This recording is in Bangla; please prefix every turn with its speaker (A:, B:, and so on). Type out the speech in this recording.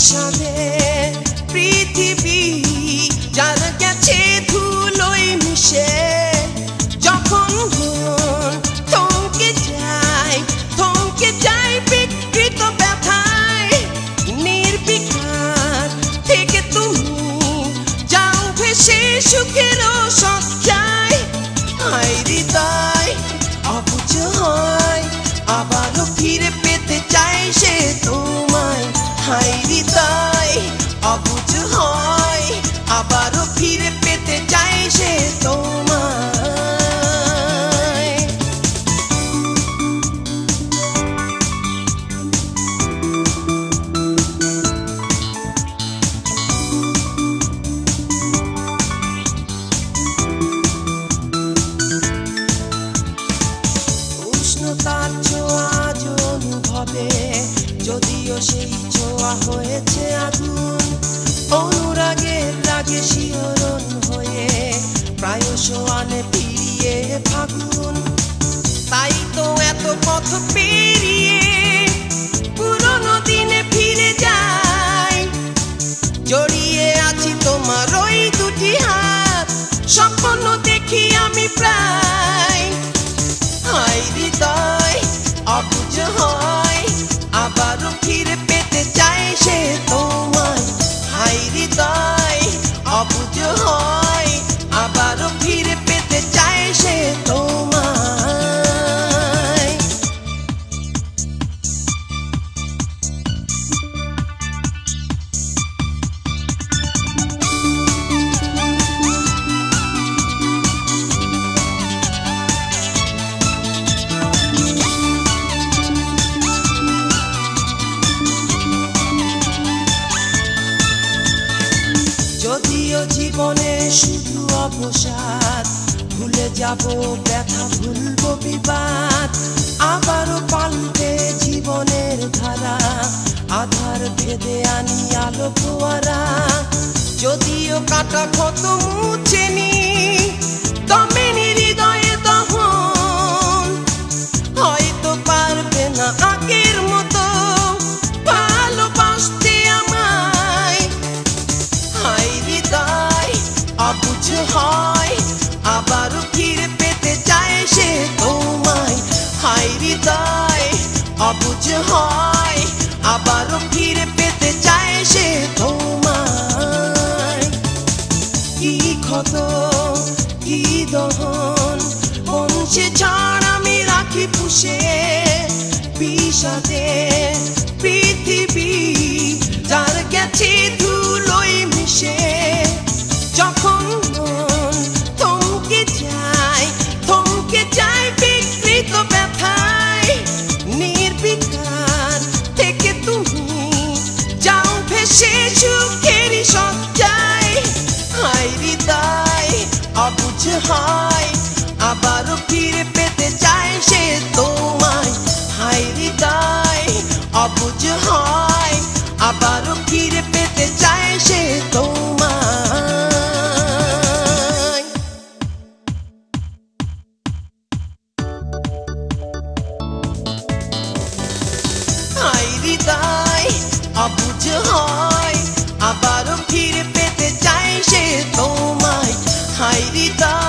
A: বিষাদে পৃথিবী যার গেছে ধুলোয় মিশে, যখন থমকে যায় বিকৃত ব্যথায়, নির্বিকার থেকে তুমি যাও ভেসে সুখের সজ্জায়। হায় হৃদয় অবুঝ হয়, আবারও ফিরে পেতে চাই সে তোমায়। হায় হৃদয় অবুঝ হয়, আবারও ফিরে পেতে চাই সে তোমায়। উষ্ণতার ছোঁয়া অনুভবে, যদিও সেই ছোঁয়া হয়েছে আগুন। অনুরাগের রাগে শিহরণ হয়ে প্রায়শ আনে ফিরিয়ে ফাগুন। তাই তো এত পথ পেরিয়ে পুরনো দিনে ফিরে যাই, জড়িয়ে আছি তোমার ওই দুটি হাত, স্বপ্ন দেখি আমি প্রায়। হায় হৃদয় অবুঝ হয়, আবারও ফিরে পেতে চাই সে তোমায়। হায় হৃদয় অবুঝ হয়, আবারও ফিরে পেতে চাই সে তোমায়। যদিও জীবনে শুধু অবসাদ, ভুলে যাব ব্যথা ভুলবো বিবাদ। আবারও পাল্টে জীবনের ধারা, আধার ভেদে আনি আলো ফোয়ারা। যদিও কাটা ক্ষত মুছেনি, দমেনি হৃদয়ে দহন। হয়তো পারবে না আগের মতো ভালোবাসতে আমায়। হায় হৃদয় অবুঝ হয়, আবারও ফিরে পেতে চায় সে তোমায়। হায় হৃদয় অবুঝ হয়, আবারও ফিরে পেতে চায় সে তোমায়। কি ক্ষত কি দহন, কোন সে ঝড় আমি রাখি পুষে। বিষাদে পৃথিবী যার গেছে ধুলোয় মিশে, যখন থমকে যায় বিকৃত ব্যথায়, নির্বিকার থেকে তুমি যাও ভেসে সুখের সজ্জায়। হায় হৃদয় অবুঝ হয়, আবারও ফিরে পেতে চায় সে তোমায়। হায় হৃদয় অবুঝ হয়, আবারও ফিরে পেতে চায় সে তোমায়। হায় হৃদয় অবুঝ হয়, আবারও ফিরে পেতে চায় সে তোমায়। হায় হৃদয়